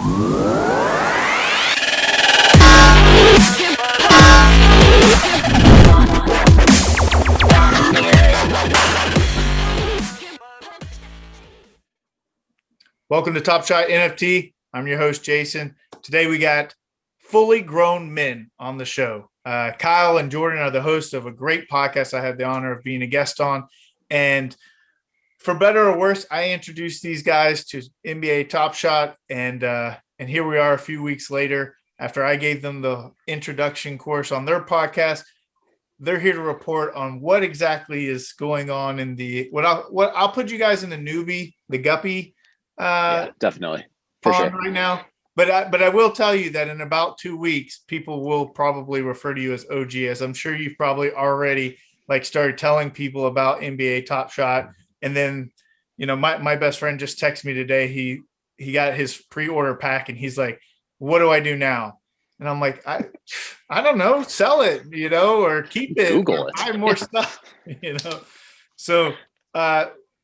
Welcome to TopShot NFT. I'm your host, Jason. Today we got fully grown men on the show. Kyle and Jordan are the hosts of a great podcast I had the honor of being a guest on. And for better or worse, I introduced these guys to NBA TopShot. And here we are a few weeks later after I gave them the introduction course on their podcast. They're here to report on what exactly is going on in the I'll put you guys in the newbie, the guppy. Yeah, definitely for sure right now. But I will tell you that in about 2 weeks, people will probably refer to you as OG, as I'm sure you've probably already started telling people about NBA TopShot. And then, my best friend just texted me today. He got his pre-order pack and he's like, "What do I do now?" And I'm like, I don't know, sell it, or keep it, Google it, buy more stuff, So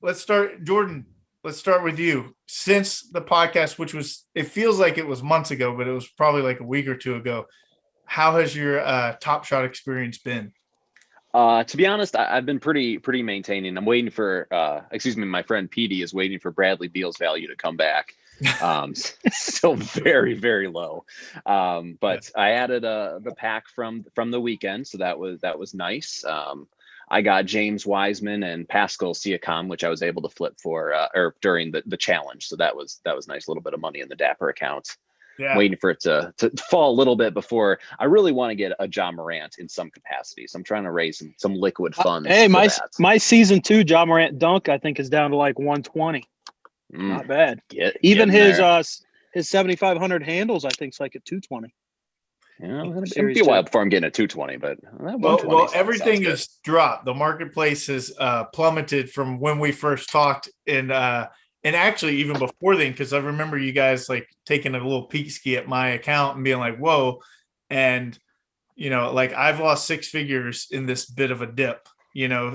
let's start, Jordan. Let's start with you. Since the podcast, it feels like it was months ago, but it was probably like a week or two ago. How has your TopShot experience been? To be honest, I've been pretty maintaining. I'm waiting for, my friend PD is waiting for Bradley Beal's value to come back. Still very, very low. But I added the pack from the weekend, so that was nice. I got James Wiseman and Pascal Siakam, which I was able to flip for or during the challenge. So that was nice, a little bit of money in the Dapper account. Yeah. Waiting for it to fall a little bit before I really want to get a Ja Morant in some capacity. So I'm trying to raise some liquid funds. Hey, my season 2 Ja Morant dunk, I think, is down to like 120. Not bad. Even his 7,500 handles, I think, is like at 220. Yeah, it'll be a while before I'm getting a 220, but well, everything has dropped. The marketplace has plummeted from when we first talked, and actually even before then, because I remember you guys taking a little peek ski at my account and being like, "Whoa!" And I've lost 6 figures in this bit of a dip.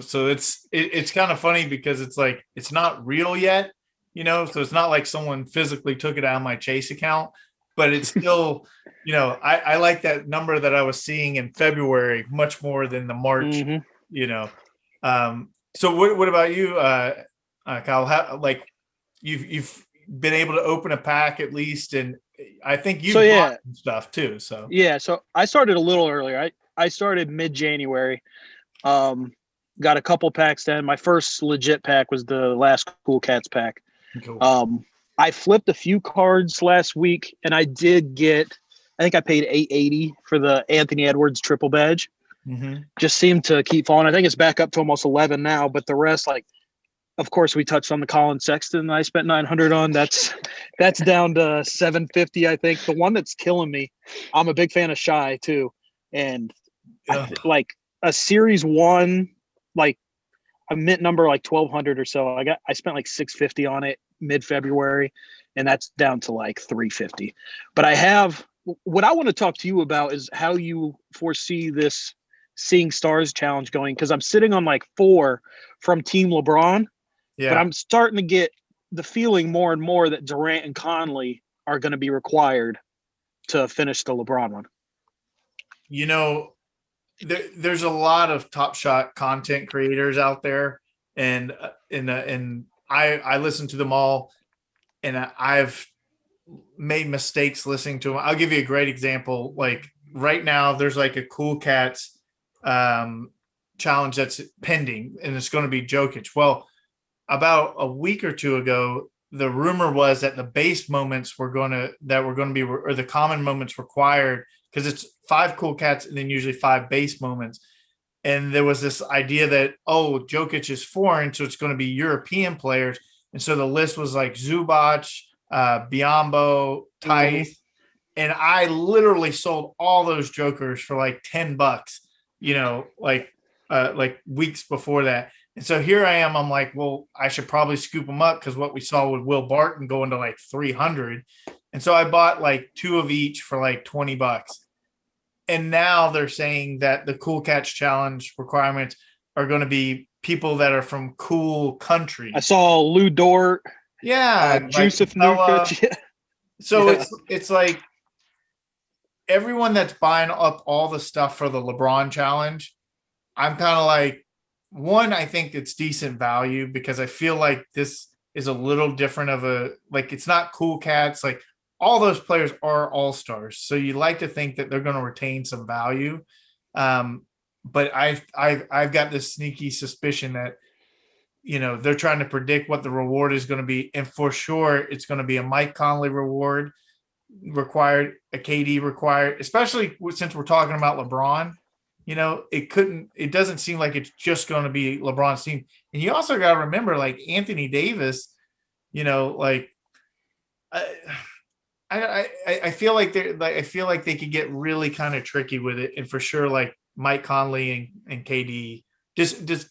So it's kind of funny because it's not real yet. So it's not like someone physically took it out of my Chase account. But it's still, I like that number that I was seeing in February much more than the March, So what about you, Kyle? How, you've been able to open a pack at least, and I think you bought stuff too. So so I started a little earlier. I started mid-January. Got a couple packs then. My first legit pack was the last Cool Cats pack. Cool. I flipped a few cards last week, and I did get – I think I paid $880 for the Anthony Edwards triple badge. Mm-hmm. Just seemed to keep falling. I think it's back up to almost 11 now, but the rest, of course, we touched on the Colin Sexton I spent $900 on. That's down to $750, I think. The one that's killing me, I'm a big fan of Shy, too. And, a Series 1, a mint number 1,200 or so. I spent $650 on it mid-February, and that's down to $350. But what I want to talk to you about is how you foresee this Seeing Stars challenge going, because I'm sitting on 4 from Team LeBron, but I'm starting to get the feeling more and more that Durant and Conley are going to be required to finish the LeBron one. There's a lot of TopShot content creators out there, and I listen to them all, and I've made mistakes listening to them. I'll give you a great example. Right now, there's a Cool Cats challenge that's pending, and it's going to be Jokic. Well, about a week or two ago, the rumor was that the base moments were going to be, or the common moments required, because it's 5 Cool Cats and then usually 5 base moments. And there was this idea that, Jokic is foreign, so it's going to be European players. And so the list was Zubac, Biyombo, Tice. And I literally sold all those jokers for $10, weeks before that. And so here I am. I'm well, I should probably scoop them up, because what we saw with Will Barton going to 300. And so I bought 2 of each for $20. And now they're saying that the Cool Cats Challenge requirements are going to be people that are from cool countries. I saw Lou Dort. Yeah. Jusuf Nurkic. So Yeah. it's like everyone that's buying up all the stuff for the LeBron challenge, I'm kind of like, one, I think it's decent value because I feel like this is a little different of a, like, it's not cool cats. Like, all those players are all stars. So you like to think that they're going to retain some value. But I've got this sneaky suspicion that, they're trying to predict what the reward is going to be. And for sure, it's going to be a Mike Conley reward required, a KD required, especially since we're talking about LeBron. It doesn't seem like it's just going to be LeBron's team. And you also got to remember, like, Anthony Davis, like, I feel like they could get really kind of tricky with it. And for sure, like Mike Conley and KD, just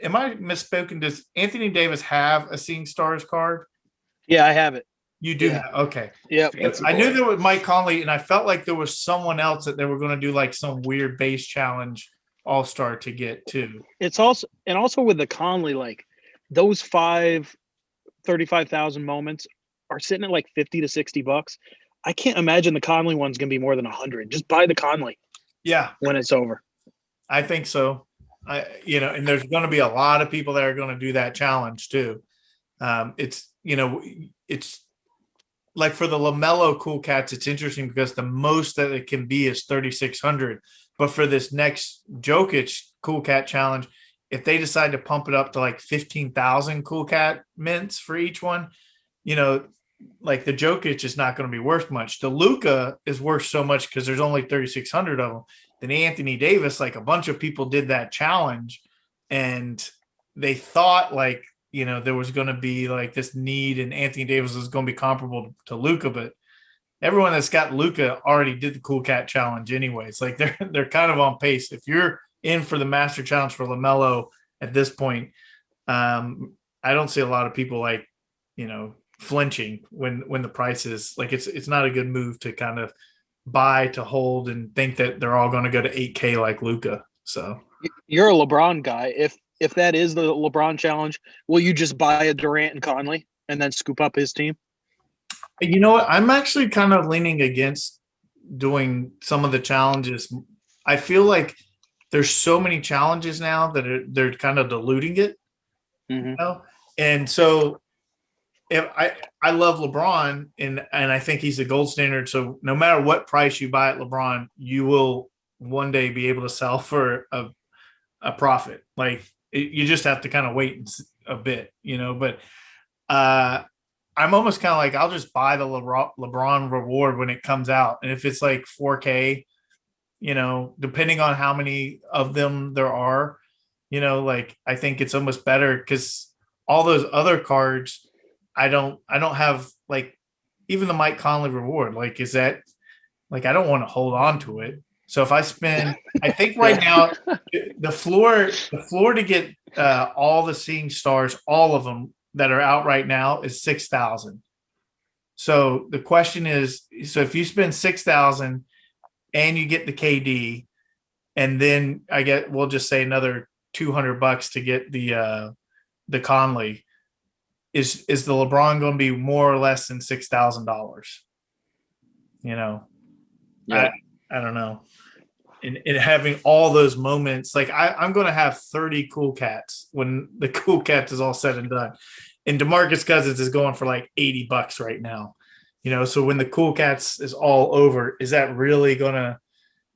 am I misspoken? Does Anthony Davis have a Seeing Stars card? Yeah, I have it. You do Yeah. have, okay. Yep. I knew there was Mike Conley, and I felt like there was someone else that they were going to do like some weird base challenge all-star to get too. It's also with the Conley, like those 35,000 moments are sitting at like $50 to $60. I can't imagine the Conley one's gonna be more than 100. Just buy the Conley. Yeah, when it's over. I think so. And there's going to be a lot of people that are going to do that challenge too. It's like for the LaMelo Cool Cats, it's interesting because the most that it can be is 3,600. But for this next Jokic Cool Cat challenge, if they decide to pump it up to like 15,000 Cool Cat mints for each one, like the Jokic is not going to be worth much. The Luka is worth so much because there's only 3,600 of them. Then Anthony Davis, like a bunch of people did that challenge, and they thought like, there was going to be like this need, and Anthony Davis was going to be comparable to Luka, but everyone that's got Luka already did the Cool Cat challenge anyways. Like they're kind of on pace. If you're in for the Master Challenge for LaMelo at this point, I don't see a lot of people like, flinching when the price is like, it's not a good move to kind of buy to hold and think that they're all going to go to 8K like Luka. So you're a LeBron guy. If that is the LeBron challenge, will you just buy a Durant and Conley and then scoop up his team? You know what? I'm actually kind of leaning against doing some of the challenges. I feel like there's so many challenges now that they're kind of diluting it. Mm-hmm. And so if I love LeBron and I think he's the gold standard. So no matter what price you buy at LeBron, you will one day be able to sell for a profit. Like you just have to kind of wait a bit, but I'm almost kind of like, I'll just buy the LeBron reward when it comes out. And if it's like 4K, depending on how many of them there are, like I think it's almost better because all those other cards, I don't have like even the Mike Conley reward. Like, is that like, I don't want to hold on to it. So if I spend, I think right now the floor to get all the Seeing Stars, all of them that are out right now is 6,000. So the question is, so if you spend 6,000 and you get the KD, and then we'll just say another $200 to get the Conley, is the LeBron going to be more or less than $6,000? Yeah. I don't know. And having all those moments, like I'm going to have 30 Cool Cats when the Cool Cats is all said and done. And DeMarcus Cousins is going for like $80 right now. So when the Cool Cats is all over, is that really going to,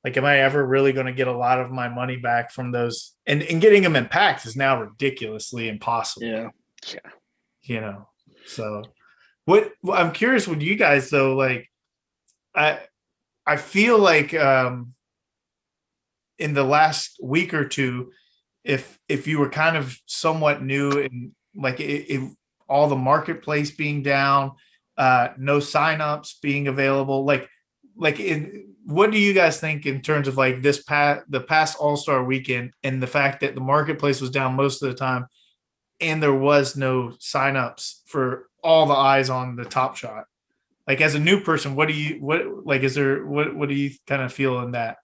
like, am I ever really going to get a lot of my money back from those? And getting them in packs is now ridiculously impossible. Yeah. So I'm curious with you guys though, like I feel like in the last week or two, if you were kind of somewhat new and like all the marketplace being down, no signups being available, what do you guys think in terms of like the past All-Star weekend and the fact that the marketplace was down most of the time and there was no signups for all the eyes on the TopShot? Like, as a new person, what do you kind of feel in that?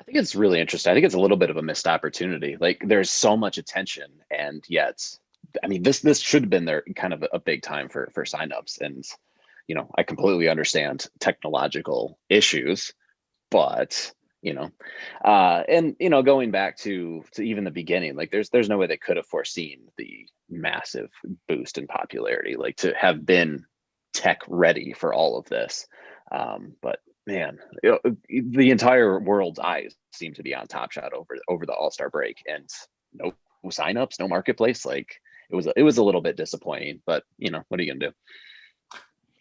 I think it's really interesting. I think it's a little bit of a missed opportunity. Like, there's so much attention, and yet, this should have been there kind of a big time for signups. And I completely understand technological issues, but and going back to even the beginning, like there's no way they could have foreseen the massive boost in popularity, like to have been tech ready for all of this. But man, the entire world's eyes seem to be on TopShot over the All-Star break, and no signups, no marketplace. Like it was a little bit disappointing, but what are you gonna do?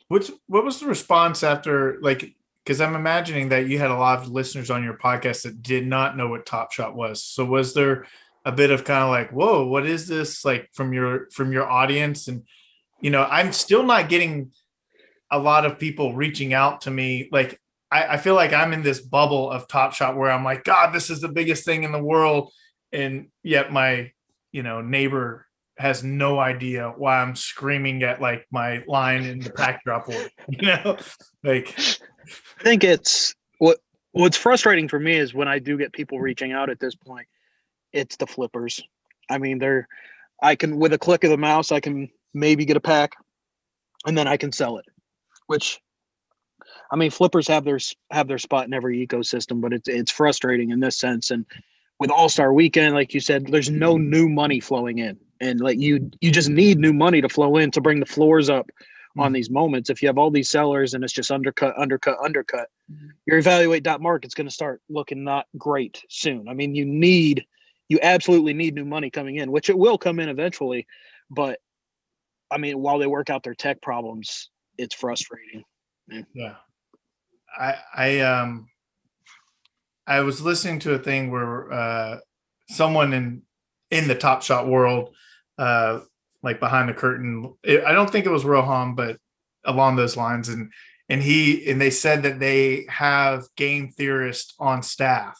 What was the response after, like, because I'm imagining that you had a lot of listeners on your podcast that did not know what TopShot was. So was there a bit of kind of like, whoa, what is this, like, from your audience? And I'm still not getting a lot of people reaching out to me. Like, I feel like I'm in this bubble of TopShot where I'm like, God, this is the biggest thing in the world, and yet my neighbor has no idea why I'm screaming at like my line in the pack drop order. Like, I think it's what's frustrating for me is when I do get people reaching out at this point, it's the flippers. I mean, I can, with a click of the mouse, I can maybe get a pack and then I can sell it, which, I mean, flippers have their spot in every ecosystem, but it's frustrating in this sense. And with All-Star Weekend, like you said, there's no new money flowing in. And like you just need new money to flow in to bring the floors up on these moments. If you have all these sellers and it's just undercut, your evaluate.market's going to start looking not great soon. I mean, you absolutely need new money coming in, which it will come in eventually. But I mean, while they work out their tech problems, it's frustrating. Yeah. I was listening to a thing where someone in the TopShot world, like behind the curtain, I don't think it was Rohan, but along those lines, and they said that they have game theorists on staff.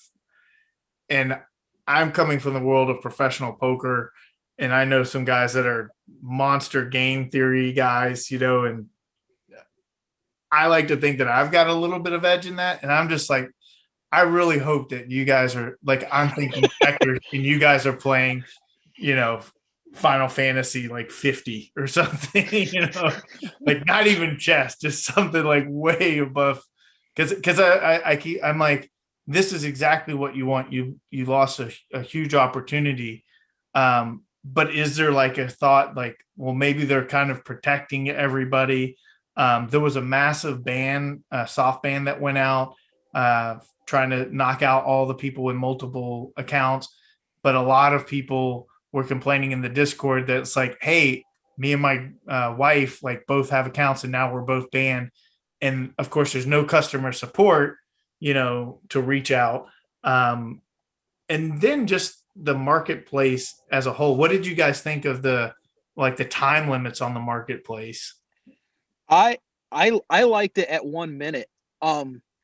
And I'm coming from the world of professional poker, and I know some guys that are monster game theory guys, and I like to think that I've got a little bit of edge in that. And I'm just like, I really hope that you guys are like, I'm thinking checkers and you guys are playing, Final Fantasy like 50 or something, like not even chess, just something like way above. Because I'm like, this is exactly what you want. You lost a huge opportunity. But is there like a thought like, well, maybe they're kind of protecting everybody? There was a massive ban, soft ban that went out, trying to knock out all the people with multiple accounts. But a lot of people were complaining in the Discord that it's like, hey, me and my wife like both have accounts and now we're both banned. And of course, there's no customer support, to reach out. And then just the marketplace as a whole. What did you guys think of the time limits on the marketplace? I liked it at 1 minute.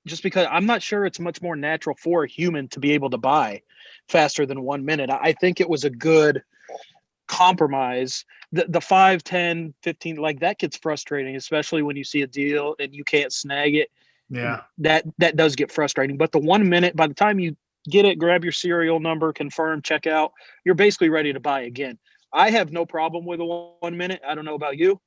Just because I'm not sure it's much more natural for a human to be able to buy faster than 1 minute. I think it was a good compromise. The 5, 10, 15, like that gets frustrating, especially when you see a deal and you can't snag it. Yeah. That does get frustrating. But the 1 minute, by the time you get it, grab your serial number, confirm, check out, you're basically ready to buy again. I have no problem with a 1 minute. I don't know about you.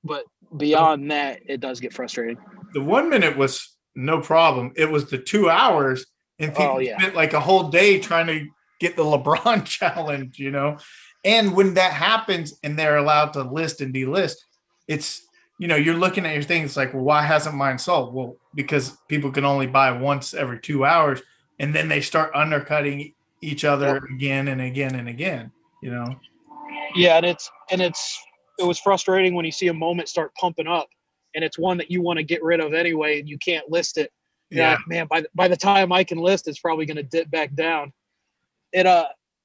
But beyond that, it does get frustrating. The 1 minute was no problem. It was the 2 hours, and people spent like a whole day trying to get the LeBron challenge, And when that happens and they're allowed to list and delist, it's, you're looking at your thing. It's like, well, why hasn't mine sold? Well, because people can only buy once every 2 hours, and then they start undercutting each other again and again and again, Yeah, and it was frustrating when you see a moment start pumping up and it's one that you want to get rid of anyway and you can't list it. Yeah, man, by the time I can list, it's probably going to dip back down. And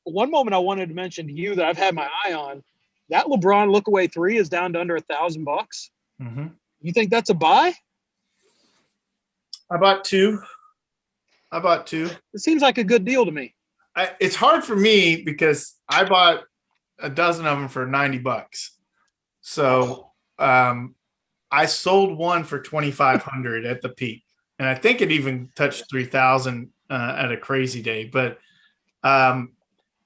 one moment I wanted to mention to you that I've had my eye on, that LeBron look away 3 is down to under $1,000. Mm-hmm. You think that's a buy? I bought two. It seems like a good deal to me. It's hard for me because I bought a dozen of them for $90. So I sold one for $2,500 at the peak, and I think it even touched 3,000 at a crazy day. But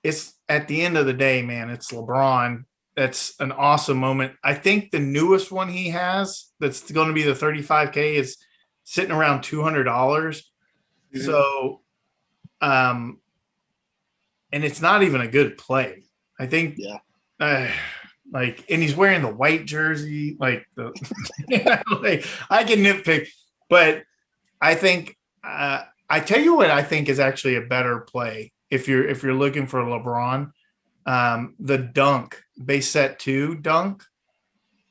it's at the end of the day, man, it's LeBron. that's an awesome moment. I think the newest one he has that's going to be the 35K is sitting around $200. Mhm. So, and it's not even a good play. I think, like, and he's wearing the white jersey, like the, like, I can nitpick, but I think, I tell you what, I think is actually a better play if you're looking for LeBron, the dunk base set 2 dunk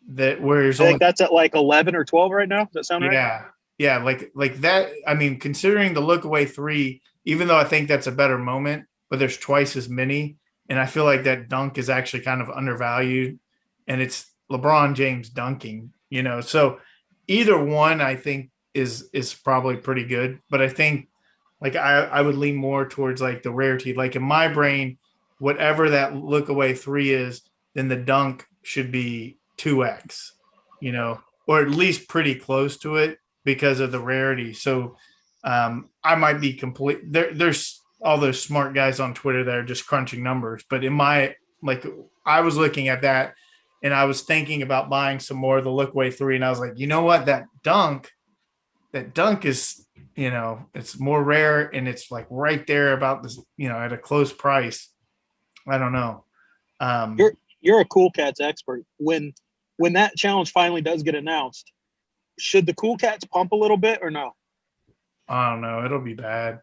that where there's I only think that's at like 11 or 12 right now. Does that sound right? yeah, like that. I mean, considering the look away 3, even though I think that's a better moment, but there's twice as many, and I feel like that dunk is actually kind of undervalued, and it's LeBron James dunking, So either one, I think is probably pretty good, but I think like I would lean more towards like the rarity. Like in my brain, whatever that look away 3 is, then the dunk should be 2x, or at least pretty close to it because of the rarity. So I might be complete. There's all those smart guys on Twitter that are just crunching numbers, but in my like, I was looking at that and I was thinking about buying some more of the look away 3, and I was like, you know what, that dunk is, it's more rare and it's like right there about this, at a close price. I don't know. You're a Cool Cats expert. When that challenge finally does get announced, should the Cool Cats pump a little bit or no? I don't know. It'll be bad.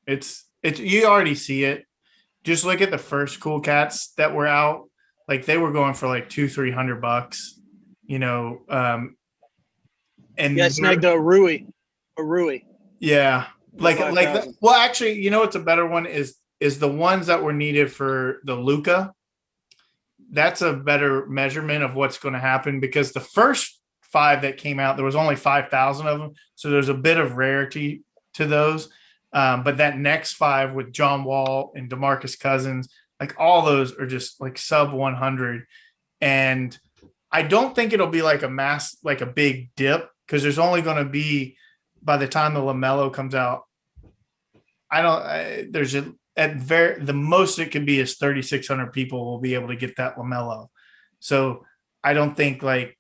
It's you already see it. Just look at the first Cool Cats that were out. Like they were going for like $200-300, and yeah, snagged a Rui. Yeah. Like that. Well, actually, what's a better one is the ones that were needed for the Luca. That's a better measurement of what's going to happen because the first 5 that came out, there was only 5,000 of them. So there's a bit of rarity to those. But that next 5 with John Wall and DeMarcus Cousins, like all those are just like sub 100. And I don't think it'll be like a big dip because there's only going to be, by the time the LaMelo comes out, the most it can be is 3,600 people will be able to get that LaMelo. So I don't think like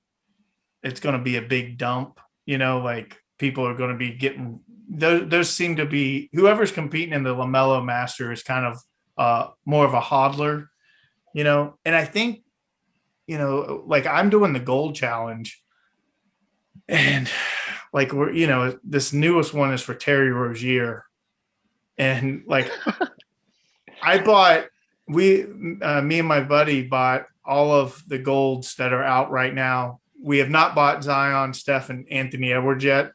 it's going to be a big dump, like people are going to be getting those seem to be whoever's competing in the LaMelo Master is kind of more of a hodler, and I think, like I'm doing the gold challenge and like this newest one is for Terry Rozier. And like me and my buddy bought all of the golds that are out right now. We have not bought Zion, Steph, and Anthony Edwards yet.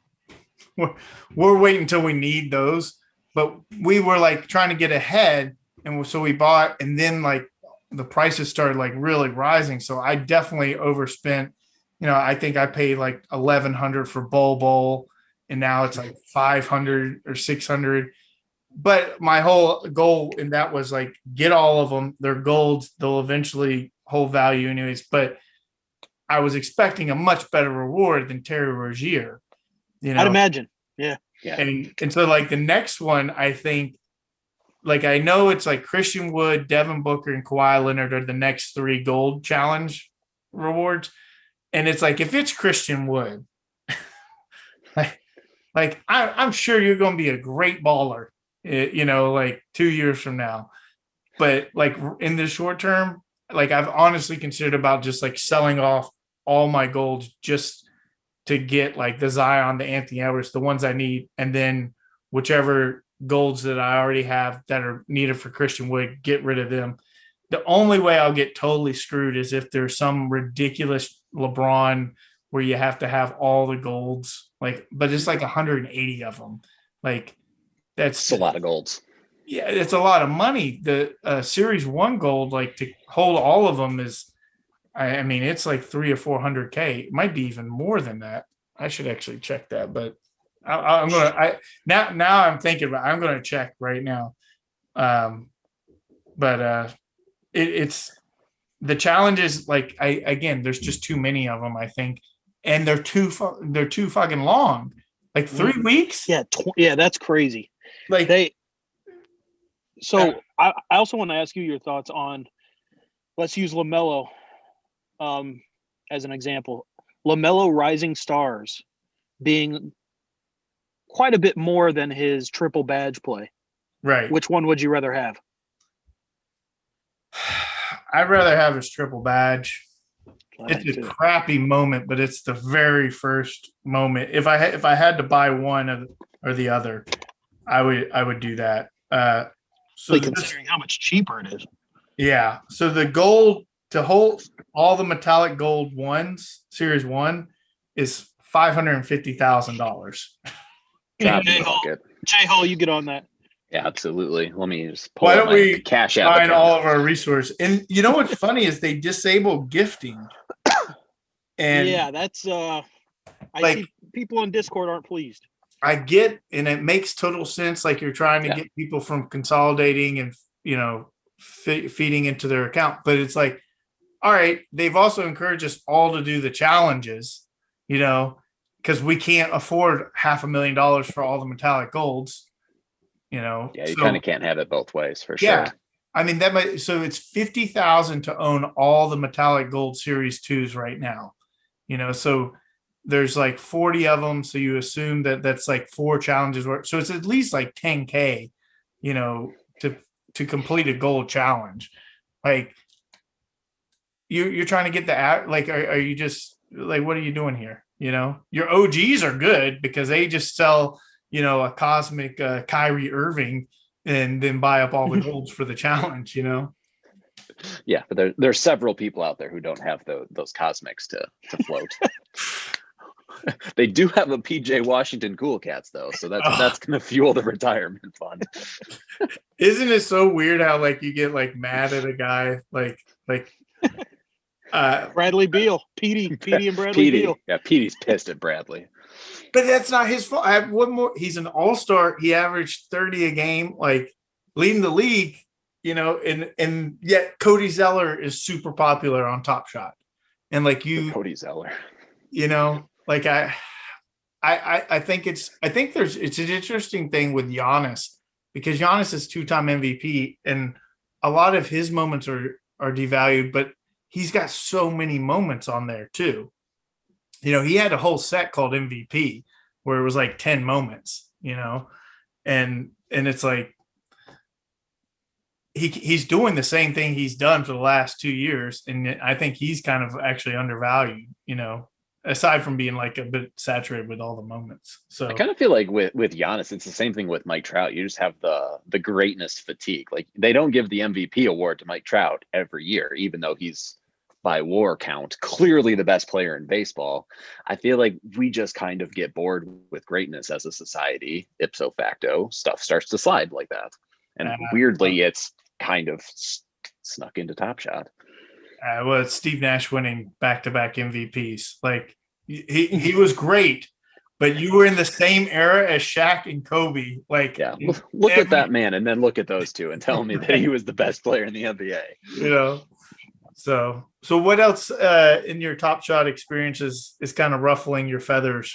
We're waiting until we need those, but we were like trying to get ahead. And so we bought, and then like the prices started like really rising. So I definitely overspent. I think I paid like $1,100 for Bowl, and now it's like 500 or 600. But my whole goal in that was like get all of them. They're golds. They'll eventually hold value anyways. But I was expecting a much better reward than Terry Rozier. I'd imagine. Yeah. And so like the next one, I think, like I know it's like Christian Wood, Devin Booker, and Kawhi Leonard are the next 3 gold challenge rewards. And it's like if it's Christian Wood, like I'm sure you're going to be a great baller. Like 2 years from now. But like in the short term, like I've honestly considered about just like selling off all my golds just to get like the Zion, the Anthony Edwards, the ones I need, and then whichever golds that I already have that are needed for Christian Wood, get rid of them. The only way I'll get totally screwed is if there's some ridiculous LeBron where you have to have all the golds, like, but it's like 180 of them. Like, that's a lot of golds. Yeah, it's a lot of money. The Series 1 gold, like to hold all of them is, I mean, it's like 300 or 400K. It might be even more than that. I should actually check that, but I'm now I'm thinking about. I'm going to check right now. But it's the challenge is like again, there's just too many of them. I think, and they're too fucking long. Like 3 weeks. Yeah, that's crazy. Like So I also want to ask you your thoughts on let's use LaMelo as an example. LaMelo Rising Stars being quite a bit more than his triple badge play. Right. Which one would you rather have? I'd rather have his triple badge. I It's a crappy moment, but it's the very first moment. If I had to buy one or the other, I would do that. So considering how much cheaper it is. Yeah. So the gold to hold all the metallic gold ones, Series 1, is $550,000. J-Hole, you get on that. Yeah, absolutely. Let me just pull Why don't we cash out find all of our resources? And you know what's funny is they disable gifting. And yeah, that's I see people on Discord aren't pleased. I get, and it makes total sense. Like you're trying to get people from consolidating and, feeding into their account. But it's like, all right, they've also encouraged us all to do the challenges, because we can't afford $500,000 for all the metallic golds, Yeah, you kind of can't have it both ways for sure. Yeah. I mean, so it's $50,000 to own all the metallic gold Series 2s right now, so there's like 40 of them. So you assume that's like 4 challenges. So it's at least like $10K, to complete a gold challenge. Like you're trying to get are you just like, what are you doing here? Your OGs are good because they just sell, a cosmic Kyrie Irving and then buy up all the golds for the challenge, Yeah, but there's several people out there who don't have those cosmics to float. They do have a PJ Washington Cool Cats though, so that's going to fuel the retirement fund. Isn't it so weird how you get mad at a guy like Bradley Beal, Petey and Bradley Beal. Yeah, Petey's pissed at Bradley. But that's not his fault. I have one more. He's an all-star. He averaged 30 a game, leading the league, and yet Cody Zeller is super popular on TopShot. And Cody Zeller. I think it's an interesting thing with Giannis because Giannis is 2-time MVP and a lot of his moments are devalued, but he's got so many moments on there too. He had a whole set called MVP where it was 10 moments, and it's like he's doing the same thing he's done for the last 2 years. And I think he's kind of actually undervalued, aside from being a bit saturated with all the moments. So I kind of feel like with Giannis, it's the same thing with Mike Trout. You just have the greatness fatigue. They don't give the MVP award to Mike Trout every year, even though he's by WAR count clearly the best player in baseball. I feel like we just kind of get bored with greatness as a society. Ipso facto, stuff starts to slide like that. And weirdly, it's kind of snuck into TopShot. Well, it's Steve Nash winning back-to-back MVPs. He was great, but you were in the same era as Shaq and Kobe. Look at that man, and then look at those two, and tell me that he was the best player in the NBA. So what else in your TopShot experiences is kind of ruffling your feathers?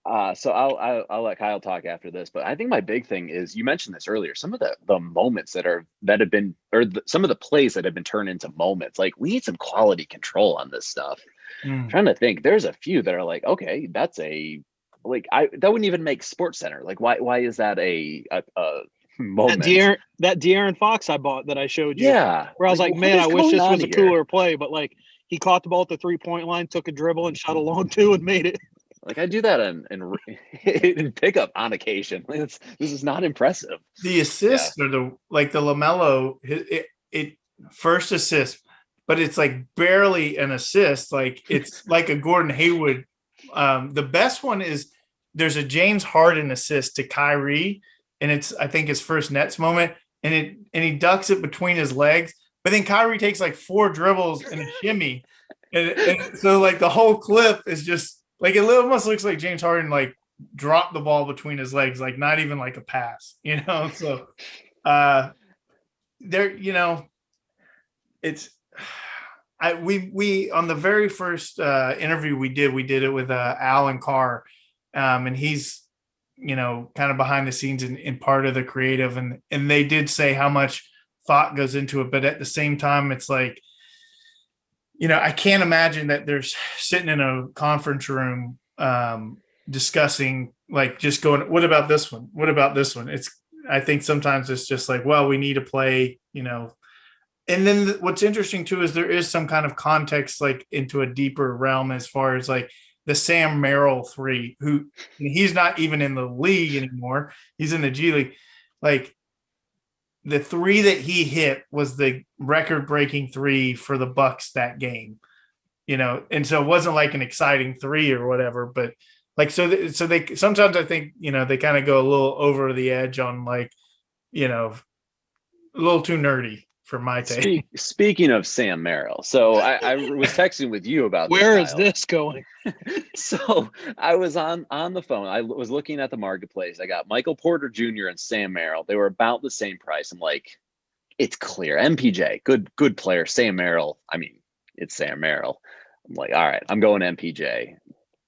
So I'll let Kyle talk after this, but I think my big thing is, you mentioned this earlier, some of the moments that have been, or some of the plays that have been turned into moments. We need some quality control on this stuff. I'm trying to think. There's a few that are okay, that's that wouldn't even make Sports Center. Why is that a moment? That De'Aaron Fox I bought that I showed you. Yeah. Where I was man, I wish this was a cooler play, but he caught the ball at the 3-point line, took a dribble and shot a long 2 and made it. I do that in pickup on occasion. This is not impressive. The assist or the LaMelo, it first assist, but it's barely an assist. It's like a Gordon Hayward. The best one is there's a James Harden assist to Kyrie, and it's I think his first Nets moment, and he ducks it between his legs, but then Kyrie takes 4 dribbles and a shimmy, and so the whole clip is just. It almost looks like James Harden dropped the ball between his legs, not even a pass, So there, it's we on the very first interview we did it with Alan Carr, and he's kind of behind the scenes in part of the creative, and they did say how much thought goes into it. But at the same time, it's like, I can't imagine that there's sitting in a conference room discussing, like, just going, what about this one? What about this one? I think sometimes it's just like, well, we need to play, And then what's interesting too is there is some kind of context, like, into a deeper realm as far as like the Sam Merrill 3, who he's not even in the league anymore. He's in the G League. Like, the 3 that he hit was the record-breaking 3 for the Bucks that game, and so it wasn't like an exciting 3 or whatever, but like, so they sometimes, I think, they kind of go a little over the edge on, like, a little too nerdy for my take. Speaking of Sam Merrill, so I was texting with you about where is this going? So I was on the phone. I was looking at the marketplace. I got Michael Porter Jr. and Sam Merrill. They were about the same price. I'm like, it's clear. MPJ, good player. Sam Merrill, I mean, it's Sam Merrill. I'm like, all right, I'm going MPJ.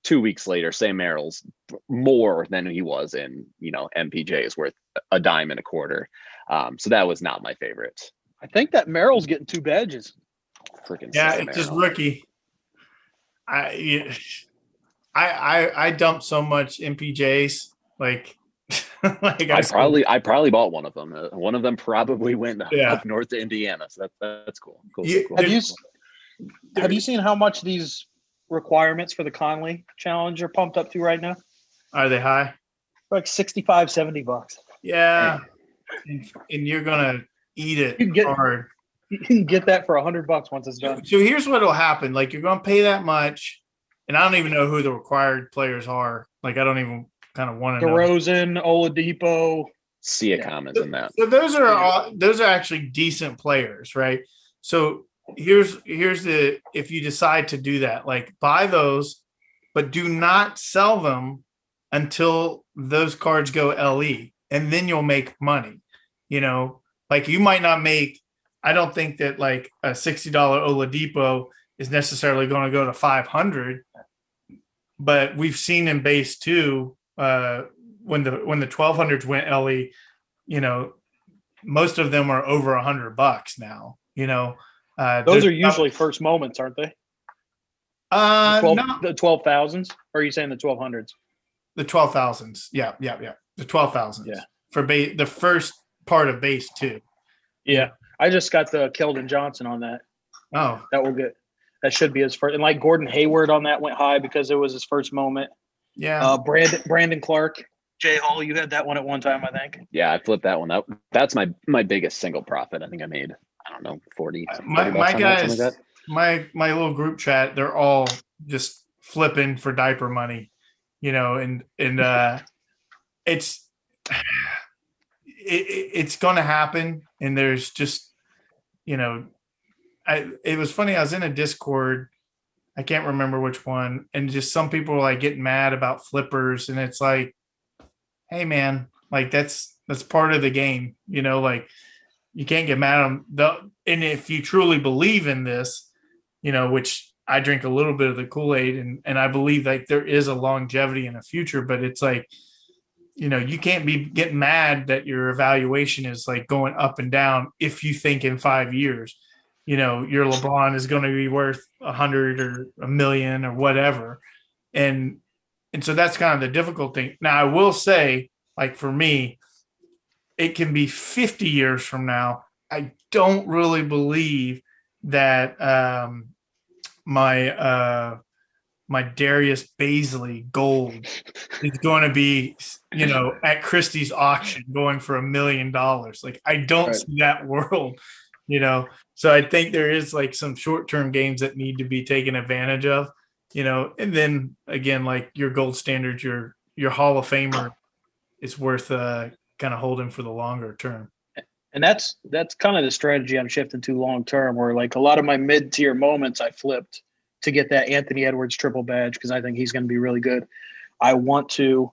2 weeks later, Sam Merrill's more than he was in, MPJ is worth a dime and a quarter. So that was not my favorite. I think that Merrill's getting 2 badges. Freaking yeah, it's just rookie. I dumped so much MPJs, like, like I probably bought one of them. One of them probably went up north to Indiana. So that's cool. Cool. Have you seen how much these requirements for the Conley challenge are pumped up to right now? Are they high? Like $65-$70. Yeah. And you're gonna eat it hard. You can get that for $100 once it's done. So here's what'll happen. Like, you're gonna pay that much, and I don't even know who the required players are. Like, I don't even kind of want to know. DeRozan, Oladipo. Siakam is in that. So those are actually decent players, right? So here's the, if you decide to do that, like, buy those, but do not sell them until those cards go LE, and then you'll make money. Like, you might not make, I don't think that like a $60 Oladipo is necessarily going to go to 500, but we've seen in base 2 when the 1200s went LE, most of them are over $100 now. Those are usually first moments, aren't they? No. The 12,000s? Or are you saying the 1200s? The 12,000s. Yeah. The 12,000s. Yeah. For the first part of base 2. Yeah. I just got the Keldon Johnson on that. Oh. That should be his first. And like Gordon Hayward on that went high because it was his first moment. Yeah. Brandon Clark. Jay Hall, you had that one at one time, I think. Yeah, I flipped that one up. That's my biggest single profit. I think I made, I don't know, 40. My guys, like my little group chat, they're all just flipping for diaper money, and it's going to happen. And there's just, it was funny. I was in a Discord, I can't remember which one, and just some people were like getting mad about flippers, and it's like, hey man, like, that's part of the game, like, you can't get mad at them. And if you truly believe in this, which I drink a little bit of the Kool-Aid, and I believe like there is a longevity in the future, but it's like, you can't be getting mad that your evaluation is like going up and down if you think in 5 years, your LeBron is going to be worth 100 or $1 million or whatever. And so that's kind of the difficult thing. Now, I will say, like, for me, it can be 50 years from now. I don't really believe that my Darius Baisley gold is going to be, at Christie's auction going for $1 million. Like, I don't see that world, So I think there is like some short-term games that need to be taken advantage of, and then again, like your gold standard, your Hall of Famer is worth kind of holding for the longer term. And that's kind of the strategy I'm shifting to long term, where like a lot of my mid-tier moments I flipped to get that Anthony Edwards triple badge because I think he's going to be really good. I want to,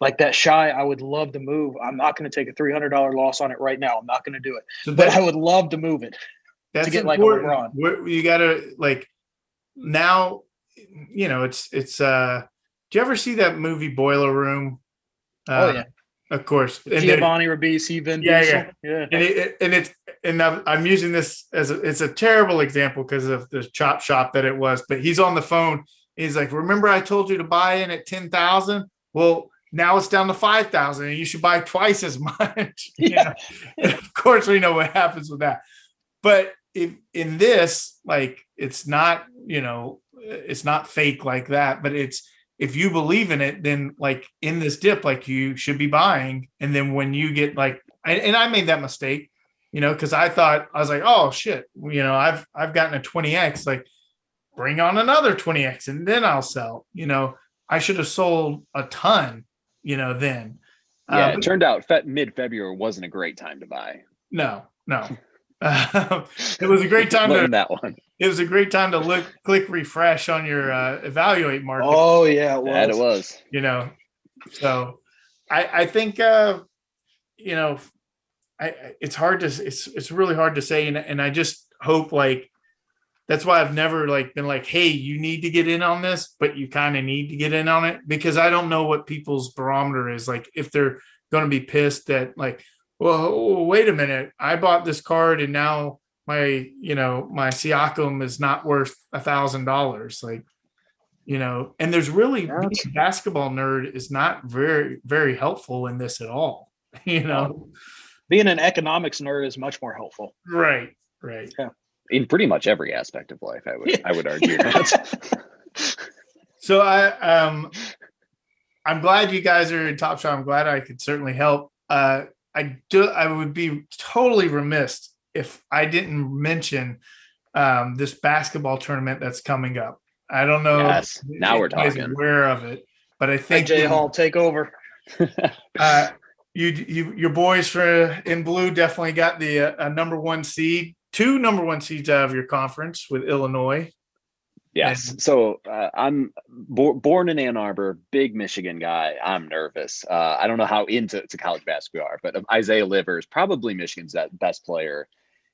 like that Shy, I would love to move. I'm not going to take a $300 loss on it right now. I'm not going to do it. But I would love to move it to get important. Like a LeBron. You got to, like, now, it's do you ever see that movie Boiler Room? Oh, yeah. Of course. And Giovanni Ribisi, Vin Diesel. Yeah. And I'm using this it's a terrible example because of the chop shop that it was, but he's on the phone. He's like, remember I told you to buy in at 10,000? Well, now it's down to 5,000 and you should buy twice as much. Yeah. Of course we know what happens with that. But if in this, like, it's not, it's not fake like that, but it's, if you believe in it, then like in this dip, like you should be buying. And then when you get like, and I made that mistake, because I was like, oh shit, I've gotten a 20x, like bring on another 20x and then I'll sell. I should have sold a ton, then. Yeah, it turned out mid-February wasn't a great time to buy. No. It was a great time that one. It was a great time to click refresh on your evaluate market. Oh yeah, it was. So I think it's hard to it's really hard to say, and I just hope, like, that's why I've never like been like, hey, you need to get in on this, but you kind of need to get in on it, because I don't know what people's barometer is. Like, if they're going to be pissed that, like, well, wait a minute, I bought this card and now my Siakam is not worth $1,000. Like, and there's really, being a basketball nerd is not very, very helpful in this at all. Being an economics nerd is much more helpful. Right. Yeah. In pretty much every aspect of life, I would argue that. So I'm glad you guys are in TopShot. I'm glad I could certainly help. I would be totally remiss if I didn't mention this basketball tournament that's coming up. I don't know. Yes, now we're talking. Aware of it, but I think Jay Hall, take over. Your boys in blue definitely got the number one seed, 2 number one seeds out of your conference with Illinois. Yes. So I'm born in Ann Arbor, big Michigan guy. I'm nervous. I don't know how into college basketball we are, but Isaiah Livers, probably Michigan's best player,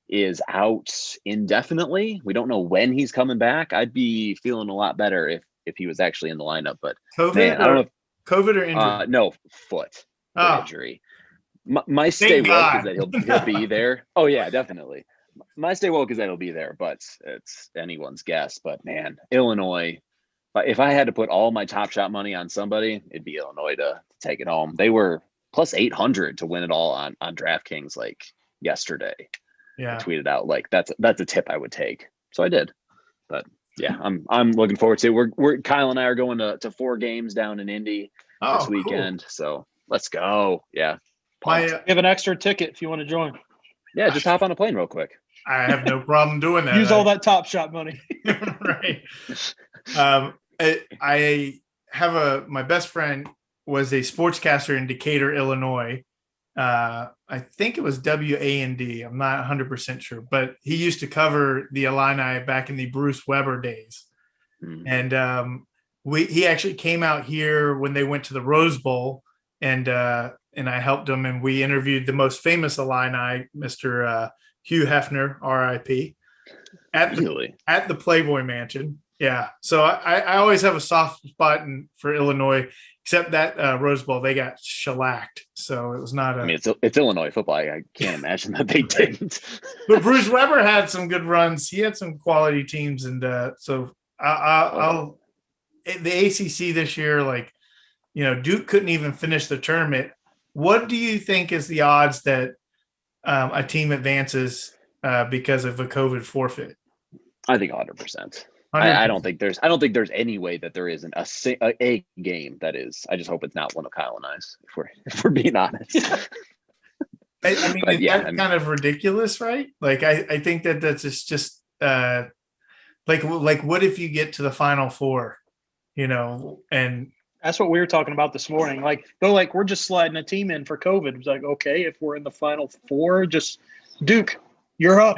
is out indefinitely. We don't know when he's coming back. I'd be feeling a lot better if he was actually in the lineup. But COVID, I don't know if COVID or injury? No, foot injury. My stay woke is that he'll be there. Oh yeah, definitely. My stay woke is that he'll be there, but it's anyone's guess. But man, Illinois, if I had to put all my TopShot money on somebody, it'd be Illinois to take it home. They were plus 800 to win it all on DraftKings like yesterday. Yeah, I tweeted out like that's a tip I would take. So I did. But yeah, I'm looking forward to it. We're Kyle and I are going to 4 games down in Indy this weekend. Cool. So let's go. Yeah. You have an extra ticket if you want to join. Yeah, just hop on a plane real quick. I have no problem doing that. Use all that TopShot money. Right. I have my best friend was a sportscaster in Decatur, Illinois. I think it was WAND. I'm not 100% sure, but he used to cover the Illini back in the Bruce Weber days. And he actually came out here when they went to the Rose Bowl, and I helped him, and we interviewed the most famous Illini, Mr. Hugh Hefner, RIP, at the Playboy Mansion. Yeah. So I always have a soft spot for Illinois, except that Rose Bowl, they got shellacked. So it was not I mean, it's Illinois football. I can't imagine that they didn't. But Bruce Weber had some good runs. He had some quality teams. And so the ACC this year, like, Duke couldn't even finish the tournament. What do you think is the odds that a team advances because of a COVID forfeit? I think 100%. I don't think there's any way that there isn't a game that is. I just hope it's not one of Kyle and I's, if we're being honest. I mean, that's kind of ridiculous, right? Like, I think that's just like what if you get to the Final Four, and that's what we were talking about this morning. Like, they're like, we're just sliding a team in for COVID. It's like, okay, if we're in the Final Four, just Duke, you're up.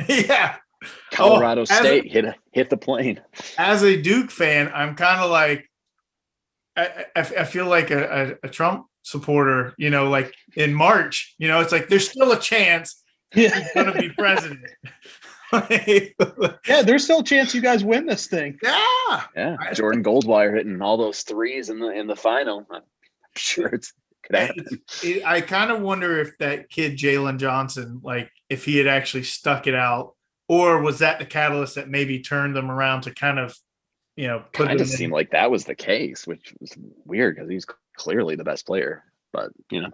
Yeah. Colorado State hit the plane. As a Duke fan, I'm kind of like, I feel like a Trump supporter, like in March, it's like there's still a chance he's going to be president. Yeah, there's still a chance you guys win this thing. Yeah. Jordan Goldwire hitting all those threes in the final. I'm sure Could happen. I kind of wonder if that kid Jalen Johnson, like if he had actually stuck it out, or was that the catalyst that maybe turned them around to kind of, put Kind them of in. seemed like that was the case, which was weird because he's clearly the best player. But But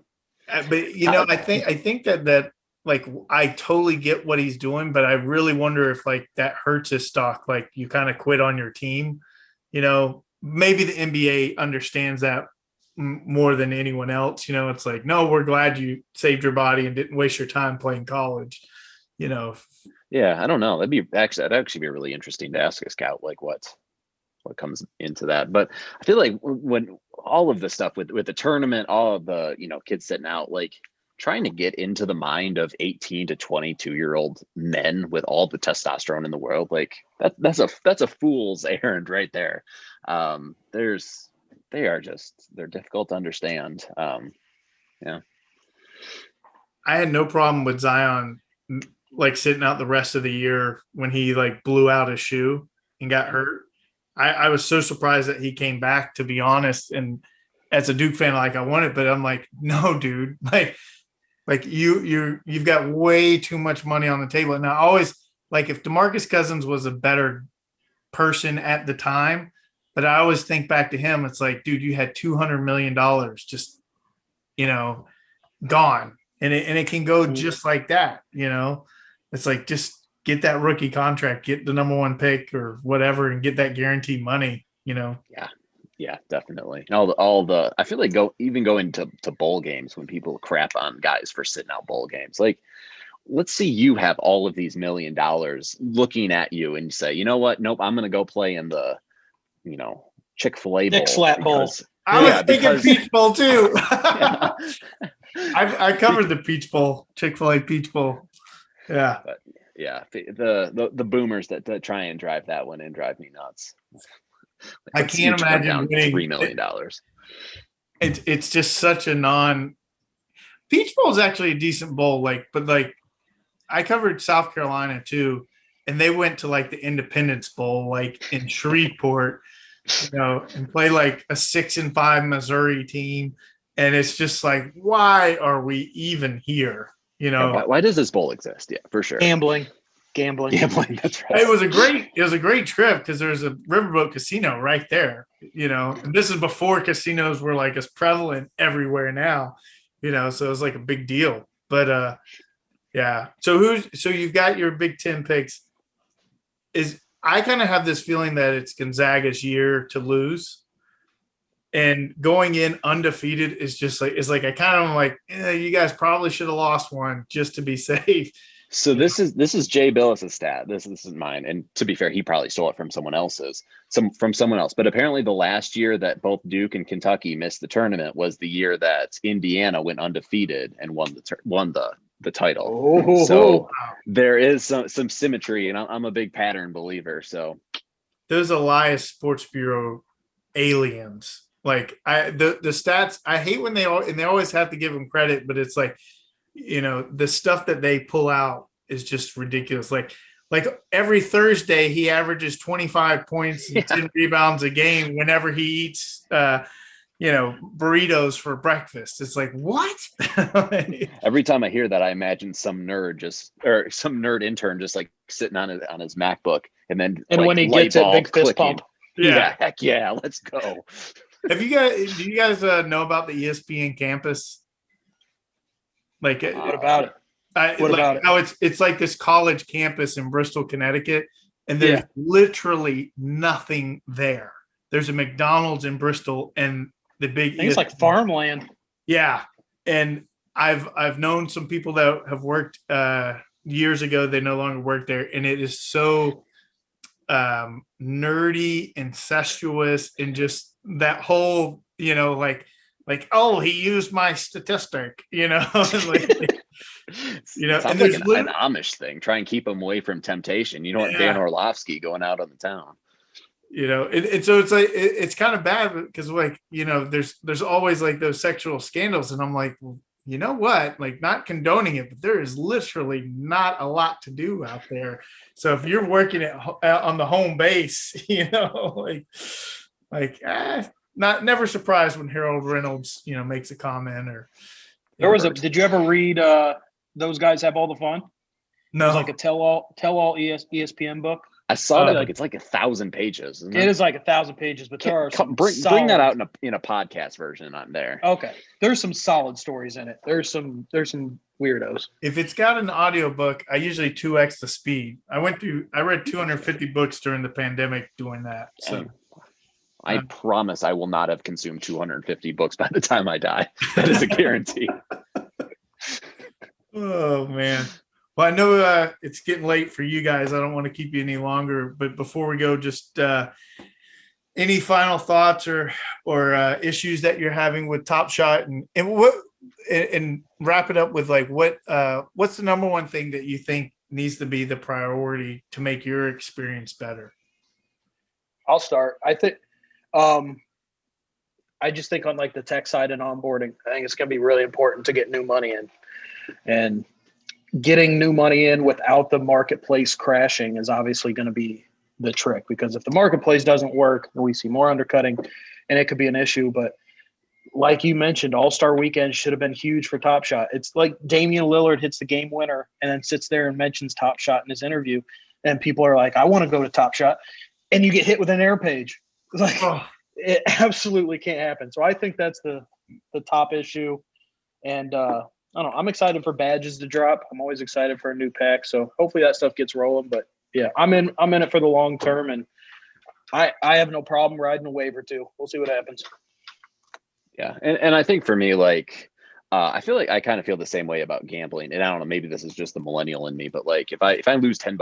I think that like I totally get what he's doing, but I really wonder if like that hurts his stock. Like you kind of quit on your team, maybe the NBA understands that more than anyone else. It's like, no, we're glad you saved your body and didn't waste your time playing college. Yeah, I don't know. That'd actually be really interesting to ask a scout, like what comes into that. But I feel like when all of the stuff with the tournament, all of the kids sitting out, like trying to get into the mind of 18 to 22-year-old men with all the testosterone in the world, like that's a fool's errand right there. They're difficult to understand. Yeah. I had no problem with Zion like sitting out the rest of the year when he like blew out his shoe and got hurt. I was so surprised that he came back, to be honest. And as a Duke fan, like I wanted, but I'm like, no, dude, like you've got way too much money on the table. And I always like if DeMarcus Cousins was a better person at the time, but I always think back to him. It's like, dude, you had $200 million just, gone. And it can go just like that. It's like, just get that rookie contract, get the number one pick or whatever, and get that guaranteed money, Yeah, definitely. All the I feel like going to bowl games when people crap on guys for sitting out bowl games. Like, let's see you have all of these $1 million looking at you and you say, you know what? Nope, I'm gonna go play in the, Chick-fil-A bowl. Slap bowl. I was thinking Peach Bowl too. I covered the Peach Bowl, Chick-fil-A Peach Bowl. Yeah. But yeah, the boomers that try and drive that one in drive me nuts. I can't imagine winning $3 million. It's just such a Peach Bowl is actually a decent bowl, but I covered South Carolina too, and they went to like the Independence Bowl, like in Shreveport, and play like a 6-5 Missouri team, and it's just like, why are we even here? Why does this bowl exist? Yeah, for sure. Gambling. That's right. It was a great trip because there's a riverboat casino right there, and this is before casinos were like as prevalent everywhere now, so it was like a big deal. But yeah. So you've got your Big Ten picks. I kind of have this feeling that it's Gonzaga's year to lose. And going in undefeated is just like I kind of am like, you guys probably should have lost one just to be safe. So this is Jay Billis's stat. This isn't mine. And to be fair, he probably stole it from someone else's, from someone else. But apparently the last year that both Duke and Kentucky missed the tournament was the year that Indiana went undefeated and won the title. Oh. So there is some symmetry, and I'm a big pattern believer. So those Elias Sports Bureau aliens. Like the stats, I hate when they always have to give them credit, but it's like, the stuff that they pull out is just ridiculous. Like every Thursday he averages 25 points and 10 rebounds a game whenever he eats burritos for breakfast. It's like, what? Every time I hear that, I imagine some nerd intern just like sitting on his MacBook, and when he gets it, big fist pump. Yeah, heck yeah, let's go. Do you guys know about the ESPN campus? Like, what about it? About it? How it's like this college campus in Bristol, Connecticut, and there's literally nothing there. There's a McDonald's in Bristol, and the big things like farmland. Yeah, and I've known some people that have worked years ago. They no longer work there, and it is so nerdy, incestuous, and just that whole like, oh, he used my statistic, like, Sounds like an Amish thing. Try and keep them away from temptation. You don't want Dan Orlovsky going out on the town. And so it's like it's kind of bad because like there's always like those sexual scandals, and I'm like, well, you know what? Like, not condoning it, but there is literally not a lot to do out there. So if you're working on the home base, never surprised when Harold Reynolds, makes a comment or. Did you ever read Those Guys Have All the Fun? No. It was like a tell-all ESPN book. I saw that. It's like 1,000 pages. Isn't it? It is like 1,000 pages, but there are some bring that out in a podcast version on there. Okay, there's some solid stories in it. There's some weirdos. If it's got an audiobook, I usually 2x the speed. I read 250 books during the pandemic doing that. So I promise I will not have consumed 250 books by the time I die. That is a guarantee. Oh man. Well, I know it's getting late for you guys. I don't want to keep you any longer, but before we go, just any final thoughts or issues that you're having with TopShot, and wrap it up with like what's the number one thing that you think needs to be the priority to make your experience better? I'll start. I think I just think on like the tech side and onboarding, I think it's going to be really important to get new money in, and getting new money in without the marketplace crashing is obviously going to be the trick, because if the marketplace doesn't work, we see more undercutting and it could be an issue. But like you mentioned, All-Star Weekend should have been huge for TopShot. It's like Damian Lillard hits the game winner and then sits there and mentions TopShot in his interview, and people are like, I want to go to TopShot, and you get hit with an air page. Like, it absolutely can't happen. So I think that's the top issue. And I don't know. I'm excited for badges to drop. I'm always excited for a new pack. So hopefully that stuff gets rolling. But yeah, I'm in it for the long term, and I have no problem riding a wave or two. We'll see what happens. Yeah. And I think for me, like, I feel like I kind of feel the same way about gambling. And I don't know, maybe this is just the millennial in me, but like if I lose $10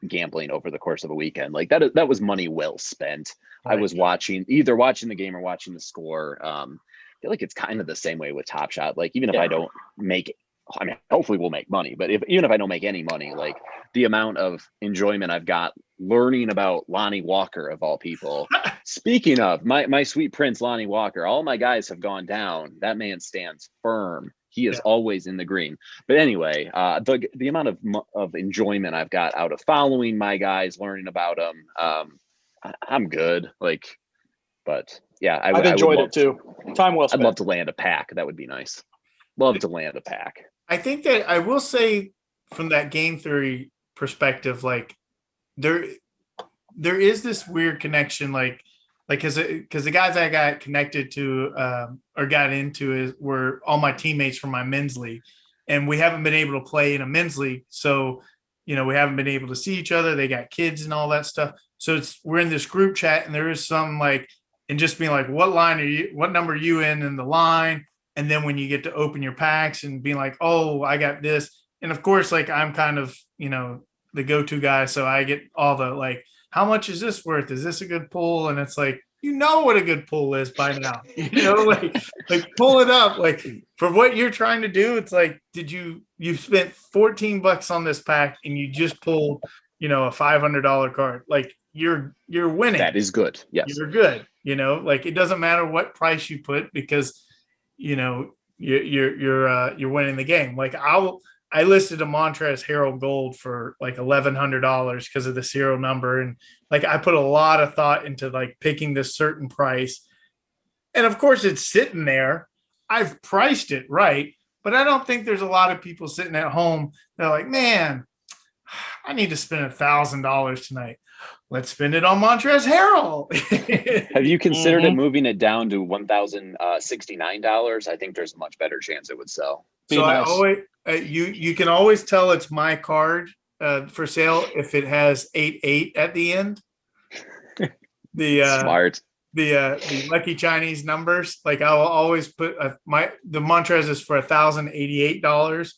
gambling over the course of a weekend, like that was money well spent. Right. I was either watching the game or watching the score. I feel like it's kind of the same way with TopShot. Like even if I don't make, I mean, hopefully we'll make money, but even if I don't make any money, like the amount of enjoyment I've got learning about Lonnie Walker of all people. Speaking of my sweet prince, Lonnie Walker, all my guys have gone down. That man stands firm. He is always in the green. But anyway, the amount of enjoyment I've got out of following my guys, learning about them, I'm good. Like, but yeah, I've enjoyed it too. Time well spent. I'd love to land a pack. That would be nice. Love to land a pack. I think that I will say from that game theory perspective, like there is this weird connection, like because the guys I got connected to or got into were all my teammates from my men's league, and we haven't been able to play in a men's league, so we haven't been able to see each other. They got kids and all that stuff, so we're in this group chat, and there is some like, and just being like, what number are you in the line? And then when you get to open your packs and being like, oh, I got this. And of course, like I'm kind of, the go-to guy. So I get all the like, how much is this worth? Is this a good pull? And it's like, what a good pull is by now, like pull it up. Like for what you're trying to do, it's like, you spent $14 on this pack and you just pulled, a $500 card. Like you're winning. That is good. Yes. You're good. Like it doesn't matter what price you put, because you're winning the game. Like I listed a Montrezl Harrell Gold for like $1,100 because of the serial number, and like I put a lot of thought into like picking this certain price, and of course it's sitting there. I've priced it right, but I don't think there's a lot of people sitting at home that are like, man, I need to spend $1,000 tonight. Let's spend it on Montrezl Harrell. Have you considered it moving it down to $1,069? I think there's a much better chance it would sell. So nice. I always you can always tell it's my card for sale if it has 88 at the end. Smart. The lucky Chinese numbers. Like I will always put the Montrez is for $1,088.